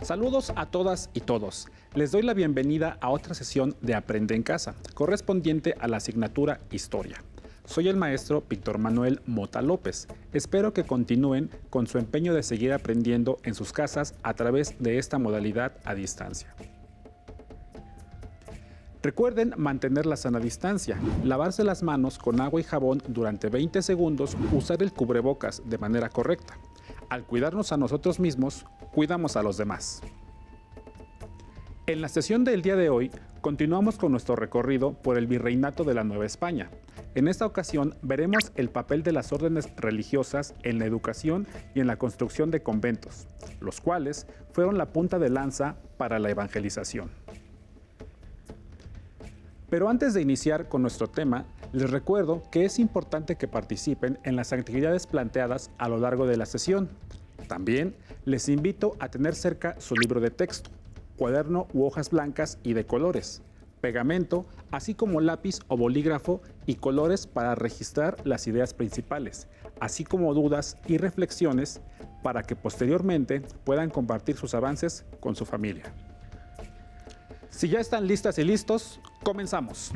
Saludos a todas y todos. Les doy la bienvenida a otra sesión de Aprende en Casa, correspondiente a la asignatura Historia. Soy el maestro Víctor Manuel Mota López. Espero que continúen con su empeño de seguir aprendiendo en sus casas a través de esta modalidad a distancia. Recuerden mantener la sana distancia, lavarse las manos con agua y jabón durante 20 segundos, usar el cubrebocas de manera correcta. Al cuidarnos a nosotros mismos, cuidamos a los demás. En la sesión del día de hoy, continuamos con nuestro recorrido por el Virreinato de la Nueva España. En esta ocasión veremos el papel de las órdenes religiosas en la educación y en la construcción de conventos, los cuales fueron la punta de lanza para la evangelización. Pero antes de iniciar con nuestro tema, les recuerdo que es importante que participen en las actividades planteadas a lo largo de la sesión. También les invito a tener cerca su libro de texto, cuaderno u hojas blancas y de colores, pegamento, así como lápiz o bolígrafo y colores para registrar las ideas principales, así como dudas y reflexiones para que posteriormente puedan compartir sus avances con su familia. Si ya están listas y listos, comenzamos.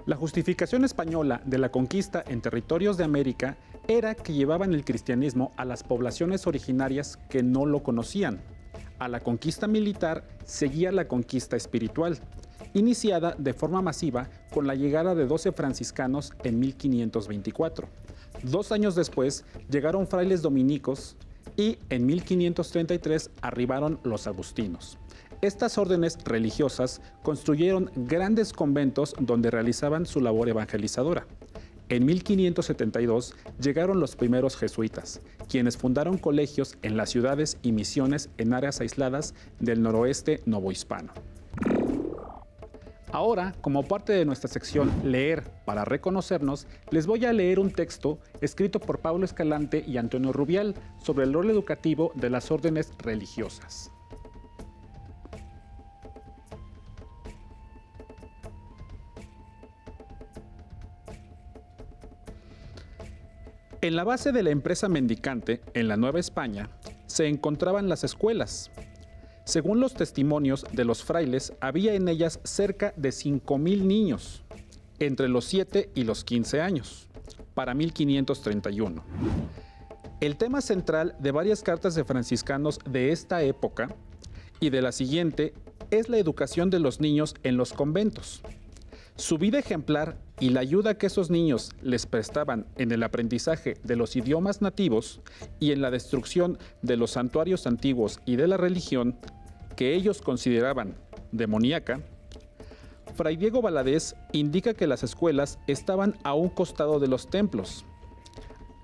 La justificación española de la conquista en territorios de América era que llevaban el cristianismo a las poblaciones originarias que no lo conocían. A la conquista militar seguía la conquista espiritual, iniciada de forma masiva con la llegada de 12 franciscanos en 1524. 2 años después llegaron frailes dominicos y en 1533 arribaron los agustinos. Estas órdenes religiosas construyeron grandes conventos donde realizaban su labor evangelizadora. En 1572 llegaron los primeros jesuitas, quienes fundaron colegios en las ciudades y misiones en áreas aisladas del noroeste novohispano. Ahora, como parte de nuestra sección Leer para reconocernos, les voy a leer un texto escrito por Pablo Escalante y Antonio Rubial sobre el rol educativo de las órdenes religiosas. En la base de la empresa mendicante, en la Nueva España, se encontraban las escuelas. Según los testimonios de los frailes, había en ellas cerca de 5,000 niños, entre los 7 y los 15 años, para 1531. El tema central de varias cartas de franciscanos de esta época y de la siguiente es la educación de los niños en los conventos. Su vida ejemplar y la ayuda que esos niños les prestaban en el aprendizaje de los idiomas nativos y en la destrucción de los santuarios antiguos y de la religión que ellos consideraban demoníaca, Fray Diego Valadez indica que las escuelas estaban a un costado de los templos.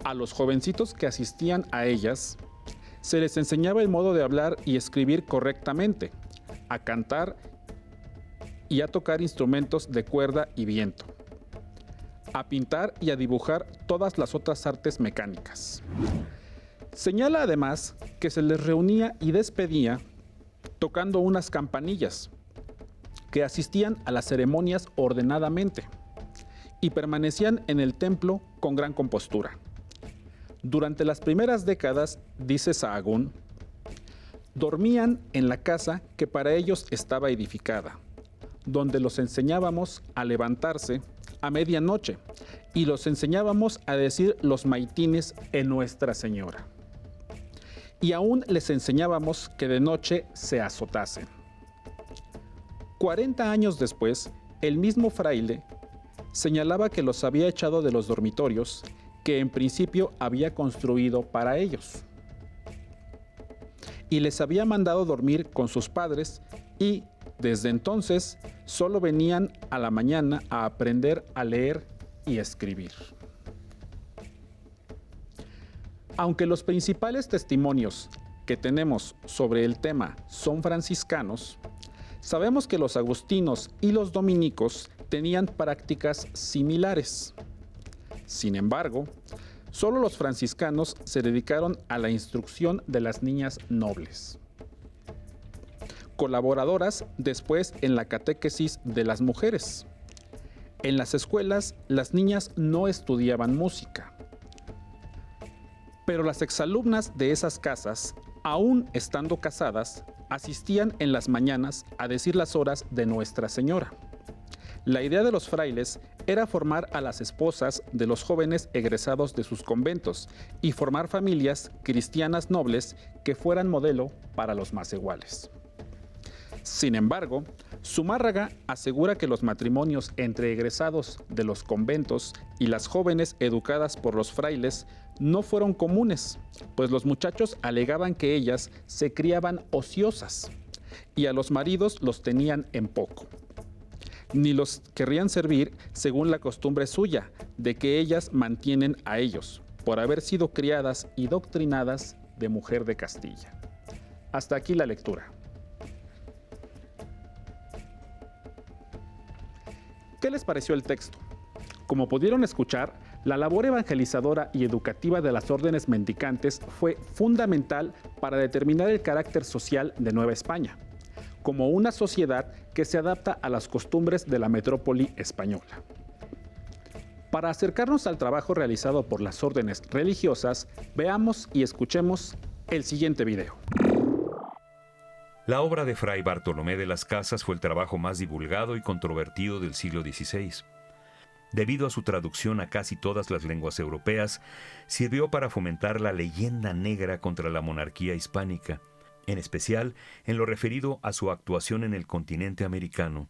A los jovencitos que asistían a ellas se les enseñaba el modo de hablar y escribir correctamente, a cantar y a tocar instrumentos de cuerda y viento, a pintar y a dibujar todas las otras artes mecánicas. Señala además que se les reunía y despedía tocando unas campanillas, que asistían a las ceremonias ordenadamente y permanecían en el templo con gran compostura. Durante las primeras décadas, dice Sahagún, dormían en la casa que para ellos estaba edificada, donde los enseñábamos a levantarse a medianoche y los enseñábamos a decir los maitines en Nuestra Señora. Y aún les enseñábamos que de noche se azotasen. 40 años después, el mismo fraile señalaba que los había echado de los dormitorios que en principio había construido para ellos, y les había mandado dormir con sus padres y desde entonces solo venían a la mañana a aprender a leer y escribir. Aunque los principales testimonios que tenemos sobre el tema son franciscanos, sabemos que los agustinos y los dominicos tenían prácticas similares. Sin embargo, solo los franciscanos se dedicaron a la instrucción de las niñas nobles, colaboradoras después en la catequesis de las mujeres. En las escuelas, las niñas no estudiaban música, pero las exalumnas de esas casas Aún estando casadas, asistían en las mañanas a decir las horas de Nuestra Señora. La idea de los frailes era formar a las esposas de los jóvenes egresados de sus conventos y formar familias cristianas nobles que fueran modelo para los más iguales. Sin embargo, Zumárraga asegura que los matrimonios entre egresados de los conventos y las jóvenes educadas por los frailes no fueron comunes, pues los muchachos alegaban que ellas se criaban ociosas y a los maridos los tenían en poco. Ni los querrían servir según la costumbre suya, de que ellas mantienen a ellos, por haber sido criadas y doctrinadas de mujer de Castilla. Hasta aquí la lectura. ¿Qué les pareció el texto? Como pudieron escuchar, la labor evangelizadora y educativa de las órdenes mendicantes fue fundamental para determinar el carácter social de Nueva España, como una sociedad que se adapta a las costumbres de la metrópoli española. Para acercarnos al trabajo realizado por las órdenes religiosas, veamos y escuchemos el siguiente video. La obra de Fray Bartolomé de las Casas fue el trabajo más divulgado y controvertido del siglo XVI. Debido a su traducción a casi todas las lenguas europeas, sirvió para fomentar la leyenda negra contra la monarquía hispánica, en especial en lo referido a su actuación en el continente americano.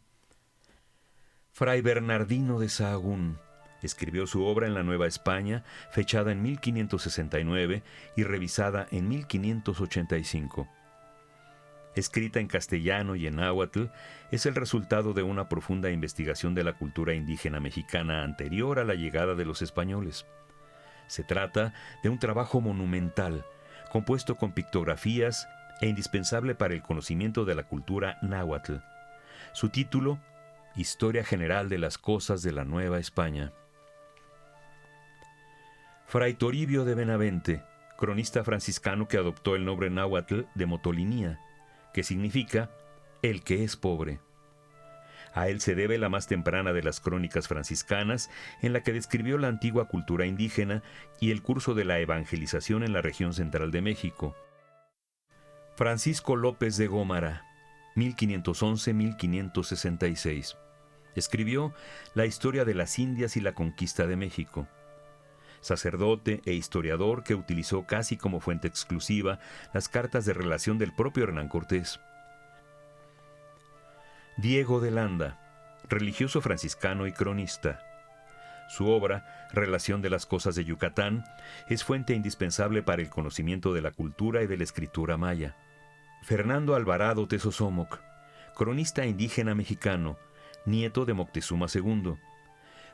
Fray Bernardino de Sahagún escribió su obra en la Nueva España, fechada en 1569 y revisada en 1585. Escrita en castellano y en náhuatl, es el resultado de una profunda investigación de la cultura indígena mexicana anterior a la llegada de los españoles. Se trata de un trabajo monumental, compuesto con pictografías e indispensable para el conocimiento de la cultura náhuatl. Su título, Historia General de las Cosas de la Nueva España. Fray Toribio de Benavente, cronista franciscano que adoptó el nombre náhuatl de Motolinía, que significa el que es pobre. A él se debe la más temprana de las crónicas franciscanas, en la que describió la antigua cultura indígena y el curso de la evangelización en la región central de México. Francisco López de Gómara, 1511-1566, escribió la historia de las Indias y la conquista de México. Sacerdote e historiador que utilizó casi como fuente exclusiva las cartas de relación del propio Hernán Cortés. Diego de Landa, religioso franciscano y cronista. Su obra, Relación de las Cosas de Yucatán, es fuente indispensable para el conocimiento de la cultura y de la escritura maya. Fernando Alvarado Tezosomoc, cronista indígena mexicano, nieto de Moctezuma II.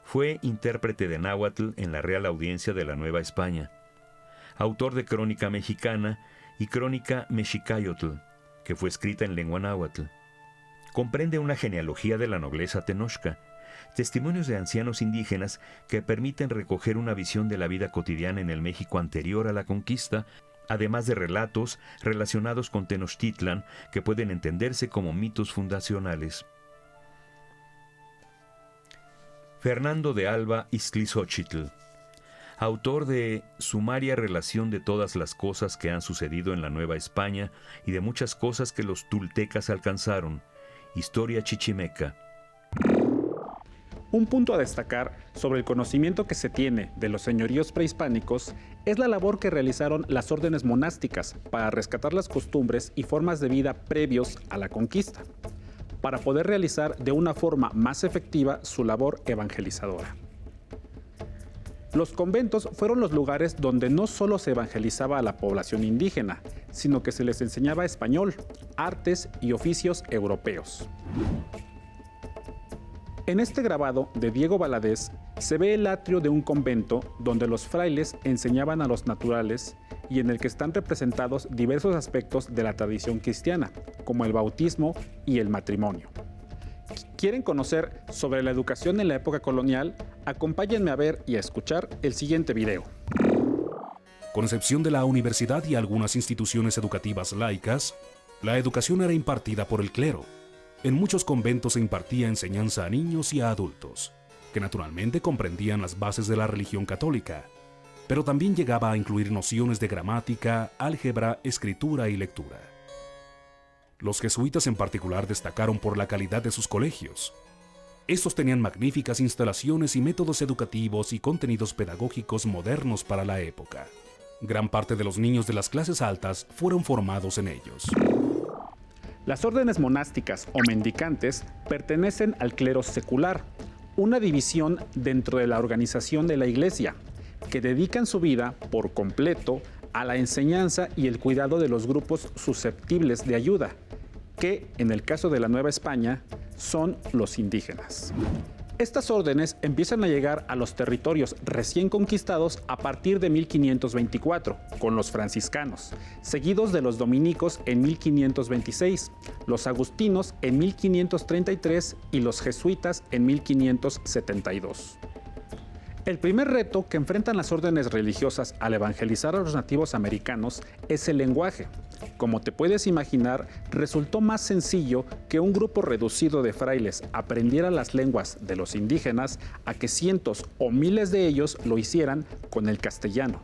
Fue intérprete de náhuatl en la Real Audiencia de la Nueva España. Autor de Crónica Mexicana y Crónica Mexicayotl, que fue escrita en lengua náhuatl. Comprende una genealogía de la nobleza tenochca, testimonios de ancianos indígenas que permiten recoger una visión de la vida cotidiana en el México anterior a la conquista, además de relatos relacionados con Tenochtitlan que pueden entenderse como mitos fundacionales. Fernando de Alba Ixtlilxóchitl, autor de Sumaria Relación de todas las cosas que han sucedido en la Nueva España y de muchas cosas que los toltecas alcanzaron, Historia Chichimeca. Un punto a destacar sobre el conocimiento que se tiene de los señoríos prehispánicos es la labor que realizaron las órdenes monásticas para rescatar las costumbres y formas de vida previos a la conquista, para poder realizar de una forma más efectiva su labor evangelizadora. Los conventos fueron los lugares donde no solo se evangelizaba a la población indígena, sino que se les enseñaba español, artes y oficios europeos. En este grabado de Diego Valadez se ve el atrio de un convento donde los frailes enseñaban a los naturales y en el que están representados diversos aspectos de la tradición cristiana, como el bautismo y el matrimonio. ¿Quieren conocer sobre la educación en la época colonial? Acompáñenme a ver y a escuchar el siguiente video. Con excepción de la universidad y algunas instituciones educativas laicas, la educación era impartida por el clero. En muchos conventos se impartía enseñanza a niños y a adultos, que naturalmente comprendían las bases de la religión católica. pero también llegaba a incluir nociones de gramática, álgebra, escritura y lectura. Los jesuitas en particular destacaron por la calidad de sus colegios. Estos tenían magníficas instalaciones y métodos educativos y contenidos pedagógicos modernos para la época. Gran parte de los niños de las clases altas fueron formados en ellos. Las órdenes monásticas o mendicantes pertenecen al clero secular, una división dentro de la organización de la Iglesia, que dedican su vida por completo a la enseñanza y el cuidado de los grupos susceptibles de ayuda, que, en el caso de la Nueva España, son los indígenas. Estas órdenes empiezan a llegar a los territorios recién conquistados a partir de 1524, con los franciscanos, seguidos de los dominicos en 1526, los agustinos en 1533 y los jesuitas en 1572. El primer reto que enfrentan las órdenes religiosas al evangelizar a los nativos americanos es el lenguaje. Como te puedes imaginar, resultó más sencillo que un grupo reducido de frailes aprendiera las lenguas de los indígenas a que cientos o miles de ellos lo hicieran con el castellano.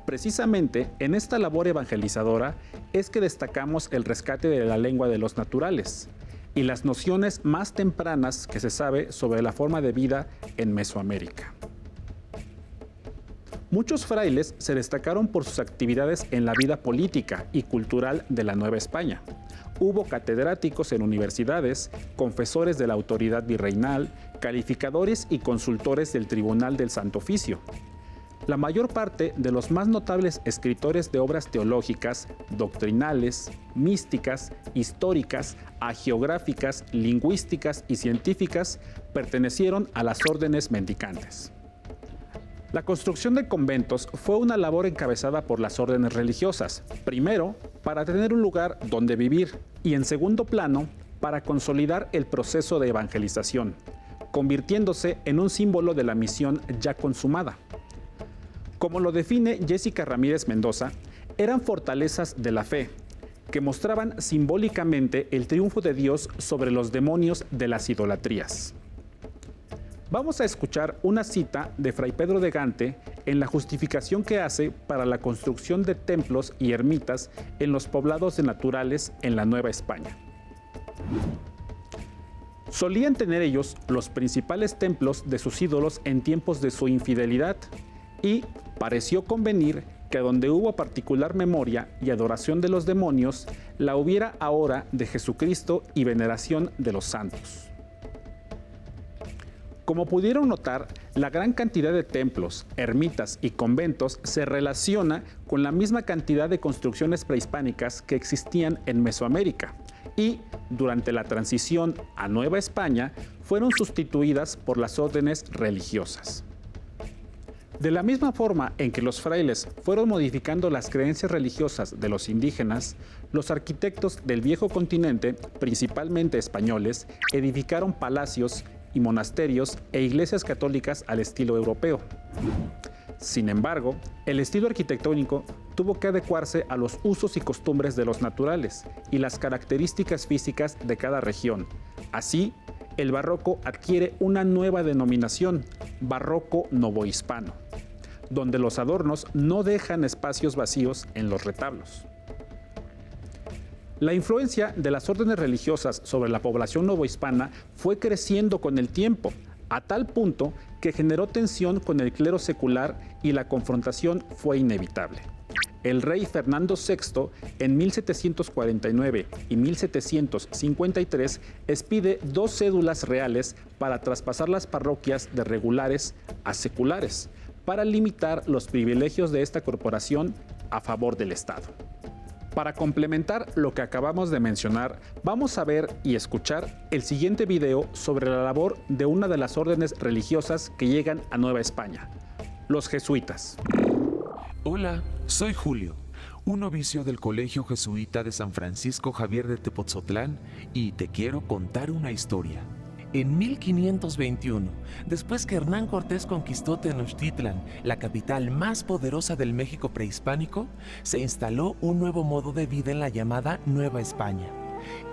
Precisamente en esta labor evangelizadora es que destacamos el rescate de la lengua de los naturales y las nociones más tempranas que se sabe sobre la forma de vida en Mesoamérica. Muchos frailes se destacaron por sus actividades en la vida política y cultural de la Nueva España. Hubo catedráticos en universidades, confesores de la autoridad virreinal, calificadores y consultores del Tribunal del Santo Oficio. La mayor parte de los más notables escritores de obras teológicas, doctrinales, místicas, históricas, hagiográficas, lingüísticas y científicas pertenecieron a las órdenes mendicantes. La construcción de conventos fue una labor encabezada por las órdenes religiosas, primero, para tener un lugar donde vivir y en segundo plano, para consolidar el proceso de evangelización, convirtiéndose en un símbolo de la misión ya consumada. Como lo define Jessica Ramírez Mendoza, eran fortalezas de la fe, que mostraban simbólicamente el triunfo de Dios sobre los demonios de las idolatrías. Vamos a escuchar una cita de Fray Pedro de Gante en la justificación que hace para la construcción de templos y ermitas en los poblados de naturales en la Nueva España. Solían tener ellos los principales templos de sus ídolos en tiempos de su infidelidad y pareció convenir que donde hubo particular memoria y adoración de los demonios, la hubiera ahora de Jesucristo y veneración de los santos. Como pudieron notar, la gran cantidad de templos, ermitas y conventos se relaciona con la misma cantidad de construcciones prehispánicas que existían en Mesoamérica y, durante la transición a Nueva España, fueron sustituidas por las órdenes religiosas. De la misma forma en que los frailes fueron modificando las creencias religiosas de los indígenas, los arquitectos del viejo continente, principalmente españoles, edificaron palacios y monasterios e iglesias católicas al estilo europeo. Sin embargo, el estilo arquitectónico tuvo que adecuarse a los usos y costumbres de los naturales y las características físicas de cada región. Así, el barroco adquiere una nueva denominación, barroco novohispano, donde los adornos no dejan espacios vacíos en los retablos. La influencia de las órdenes religiosas sobre la población novohispana fue creciendo con el tiempo, a tal punto que generó tensión con el clero secular y la confrontación fue inevitable. El rey Fernando VI, en 1749 y 1753, expide 2 cédulas reales para traspasar las parroquias de regulares a seculares, para limitar los privilegios de esta corporación a favor del Estado. Para complementar lo que acabamos de mencionar, vamos a ver y escuchar el siguiente video sobre la labor de una de las órdenes religiosas que llegan a Nueva España, los jesuitas. Hola, soy Julio, un novicio del Colegio Jesuita de San Francisco Javier de Tepotzotlán y te quiero contar una historia. En 1521, después que Hernán Cortés conquistó Tenochtitlan, la capital más poderosa del México prehispánico, se instaló un nuevo modo de vida en la llamada Nueva España.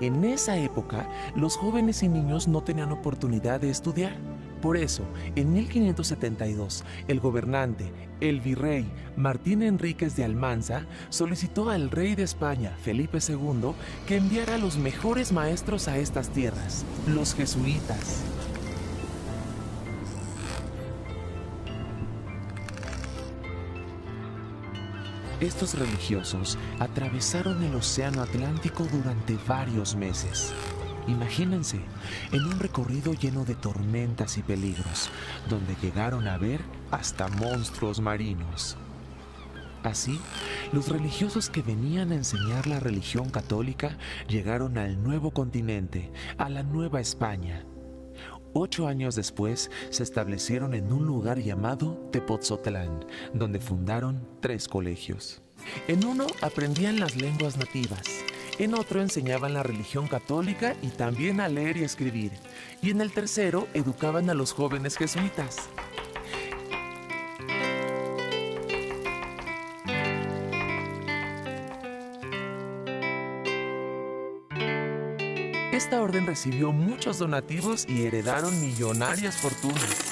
En esa época, los jóvenes y niños no tenían oportunidad de estudiar. Por eso, en 1572, el gobernante, el virrey Martín Enríquez de Almanza, solicitó al rey de España, Felipe II, que enviara a los mejores maestros a estas tierras, los jesuitas. Estos religiosos atravesaron el Océano Atlántico durante varios meses. Imagínense, en un recorrido lleno de tormentas y peligros, donde llegaron a ver hasta monstruos marinos. Así, los religiosos que venían a enseñar la religión católica llegaron al nuevo continente, a la Nueva España. 8 años después, se establecieron en un lugar llamado Tepotzotlán, donde fundaron 3 colegios. En uno aprendían las lenguas nativas, en otro enseñaban la religión católica y también a leer y escribir, y en el tercero educaban a los jóvenes jesuitas. Esta orden recibió muchos donativos y heredaron millonarias fortunas.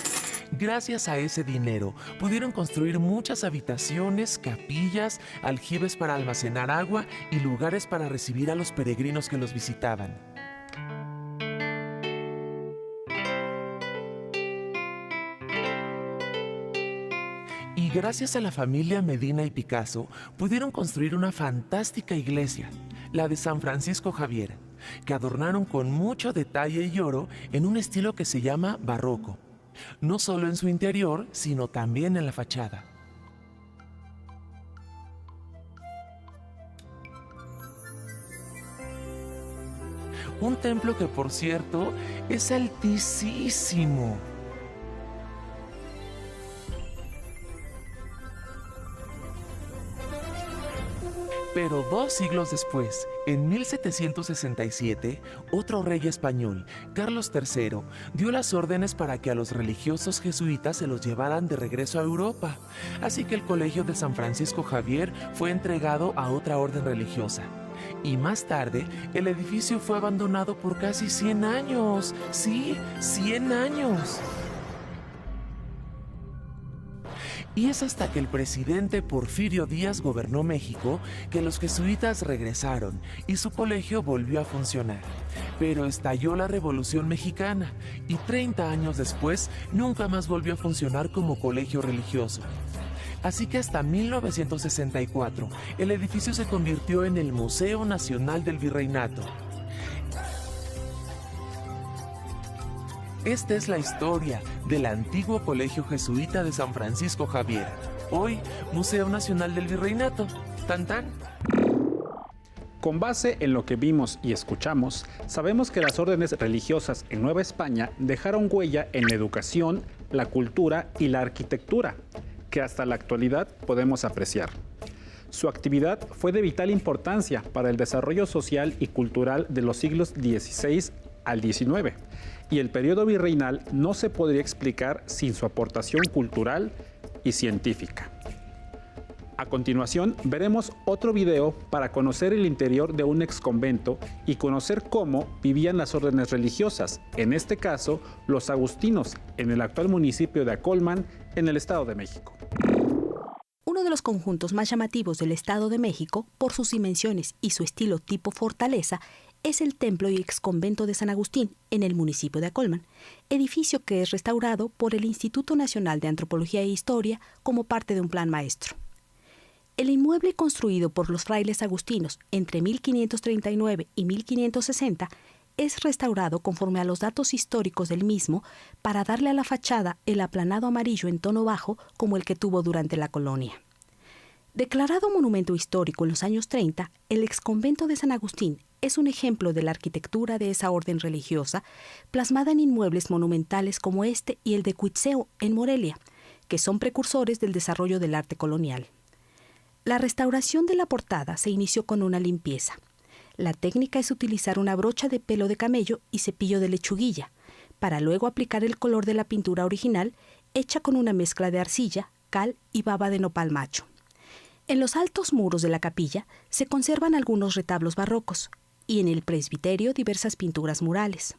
Gracias a ese dinero, pudieron construir muchas habitaciones, capillas, aljibes para almacenar agua y lugares para recibir a los peregrinos que los visitaban. Y gracias a la familia Medina y Picasso, pudieron construir una fantástica iglesia, la de San Francisco Javier, que adornaron con mucho detalle y oro en un estilo que se llama barroco, no solo en su interior, sino también en la fachada. Un templo que, por cierto, es altísimo. Pero 2 siglos después, en 1767, otro rey español, Carlos III, dio las órdenes para que a los religiosos jesuitas se los llevaran de regreso a Europa. Así que el colegio de San Francisco Javier fue entregado a otra orden religiosa. Y más tarde, el edificio fue abandonado por casi 100 años. Sí, 100 años. Y es hasta que el presidente Porfirio Díaz gobernó México que los jesuitas regresaron y su colegio volvió a funcionar. Pero estalló la Revolución Mexicana y 30 años después nunca más volvió a funcionar como colegio religioso. Así que hasta 1964 el edificio se convirtió en el Museo Nacional del Virreinato. Esta es la historia del antiguo Colegio Jesuita de San Francisco Javier, hoy Museo Nacional del Virreinato. ¡Tan, tan! Con base en lo que vimos y escuchamos, sabemos que las órdenes religiosas en Nueva España dejaron huella en la educación, la cultura y la arquitectura, que hasta la actualidad podemos apreciar. Su actividad fue de vital importancia para el desarrollo social y cultural de los siglos XVI al XIX, y el periodo virreinal no se podría explicar sin su aportación cultural y científica. A continuación, veremos otro video para conocer el interior de un exconvento y conocer cómo vivían las órdenes religiosas, en este caso, los agustinos, en el actual municipio de Acolman, en el Estado de México. Uno de los conjuntos más llamativos del Estado de México, por sus dimensiones y su estilo tipo fortaleza, es el templo y exconvento de San Agustín, en el municipio de Acolman, edificio que es restaurado por el Instituto Nacional de Antropología e Historia como parte de un plan maestro. El inmueble construido por los frailes agustinos entre 1539 y 1560 es restaurado conforme a los datos históricos del mismo para darle a la fachada el aplanado amarillo en tono bajo como el que tuvo durante la colonia. Declarado monumento histórico en los años 30, el exconvento de San Agustín es un ejemplo de la arquitectura de esa orden religiosa, plasmada en inmuebles monumentales como este y el de Cuitzeo, en Morelia, que son precursores del desarrollo del arte colonial. La restauración de la portada se inició con una limpieza. La técnica es utilizar una brocha de pelo de camello y cepillo de lechuguilla, para luego aplicar el color de la pintura original, hecha con una mezcla de arcilla, cal y baba de nopal macho. En los altos muros de la capilla se conservan algunos retablos barrocos y en el presbiterio diversas pinturas murales.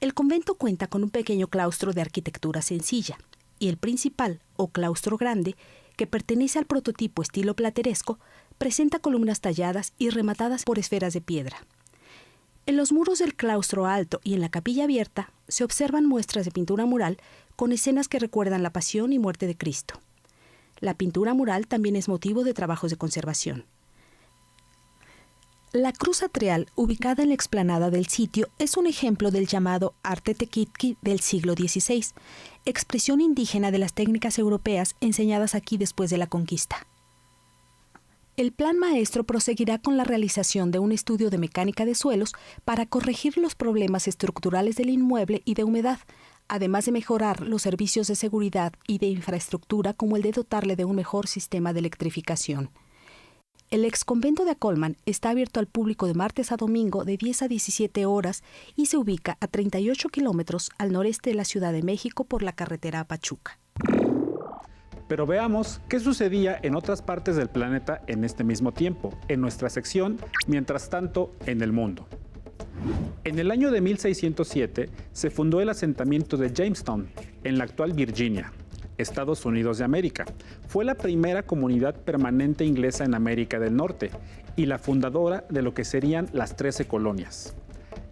El convento cuenta con un pequeño claustro de arquitectura sencilla y el principal, o claustro grande, que pertenece al prototipo estilo plateresco, presenta columnas talladas y rematadas por esferas de piedra. En los muros del claustro alto y en la capilla abierta se observan muestras de pintura mural con escenas que recuerdan la pasión y muerte de Cristo. La pintura mural también es motivo de trabajos de conservación. La cruz atrial, ubicada en la explanada del sitio, es un ejemplo del llamado arte tequitqui del siglo XVI, expresión indígena de las técnicas europeas enseñadas aquí después de la conquista. El plan maestro proseguirá con la realización de un estudio de mecánica de suelos para corregir los problemas estructurales del inmueble y de humedad, además de mejorar los servicios de seguridad y de infraestructura como el de dotarle de un mejor sistema de electrificación. El exconvento de Acolman está abierto al público de martes a domingo de 10 a 17 horas y se ubica a 38 kilómetros al noreste de la Ciudad de México por la carretera a Pachuca. Pero veamos qué sucedía en otras partes del planeta en este mismo tiempo, en nuestra sección Mientras tanto en el mundo. En el año de 1607 se fundó el asentamiento de Jamestown, en la actual Virginia, Estados Unidos de América. Fue la primera comunidad permanente inglesa en América del Norte y la fundadora de lo que serían las 13 colonias.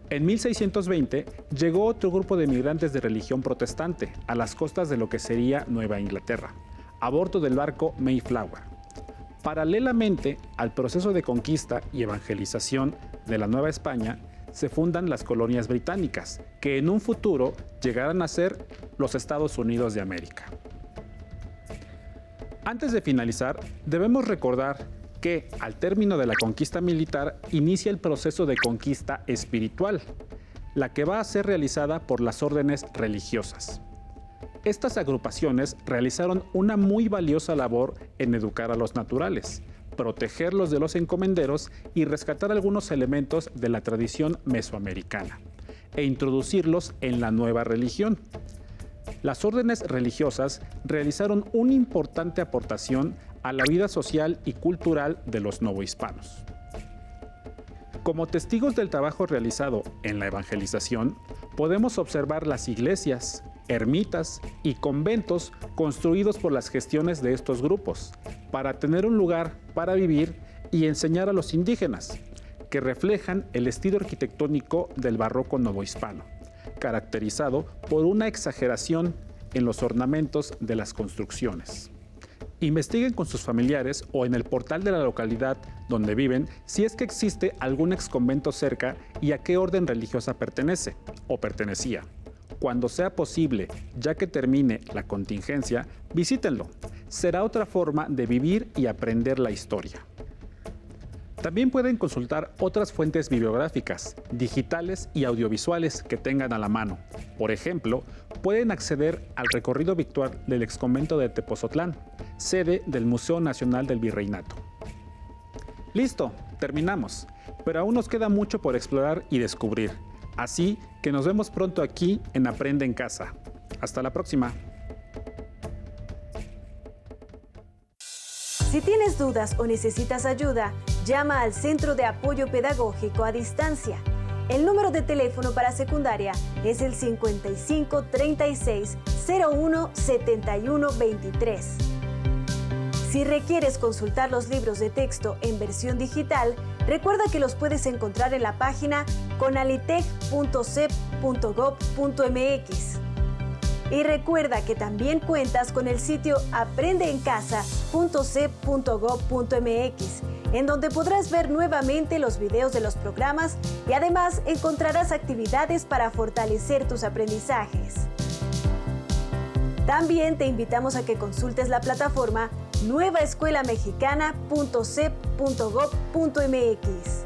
En 1620 llegó otro grupo de migrantes de religión protestante a las costas de lo que sería Nueva Inglaterra, a bordo del barco Mayflower. Paralelamente al proceso de conquista y evangelización de la Nueva España, se fundan las colonias británicas, que en un futuro llegarán a ser los Estados Unidos de América. Antes de finalizar, debemos recordar que, al término de la conquista militar, inicia el proceso de conquista espiritual, la que va a ser realizada por las órdenes religiosas. Estas agrupaciones realizaron una muy valiosa labor en educar a los naturales, protegerlos de los encomenderos y rescatar algunos elementos de la tradición mesoamericana, e introducirlos en la nueva religión. Las órdenes religiosas realizaron una importante aportación a la vida social y cultural de los novohispanos. Como testigos del trabajo realizado en la evangelización, podemos observar las iglesias, ermitas y conventos construidos por las gestiones de estos grupos, para tener un lugar para vivir y enseñar a los indígenas, que reflejan el estilo arquitectónico del barroco novohispano, caracterizado por una exageración en los ornamentos de las construcciones. Investiguen con sus familiares o en el portal de la localidad donde viven si es que existe algún exconvento cerca y a qué orden religiosa pertenece o pertenecía. Cuando sea posible, ya que termine la contingencia, visítenlo. Será otra forma de vivir y aprender la historia. También pueden consultar otras fuentes bibliográficas, digitales y audiovisuales que tengan a la mano. Por ejemplo, pueden acceder al recorrido virtual del exconvento de Tepozotlán, sede del Museo Nacional del Virreinato. Listo, terminamos, pero aún nos queda mucho por explorar y descubrir. Así que nos vemos pronto aquí en Aprende en Casa. Hasta la próxima. Si tienes dudas o necesitas ayuda, llama al Centro de Apoyo Pedagógico a Distancia. El número de teléfono para secundaria es el 55 36 01 71 23. Si requieres consultar los libros de texto en versión digital, recuerda que los puedes encontrar en la página conalitec.cep.gov.mx. Y recuerda que también cuentas con el sitio aprendeencasa.cep.gov.mx, en donde podrás ver nuevamente los videos de los programas y además encontrarás actividades para fortalecer tus aprendizajes. También te invitamos a que consultes la plataforma nuevaescuelamexicana.cep.gov.mx.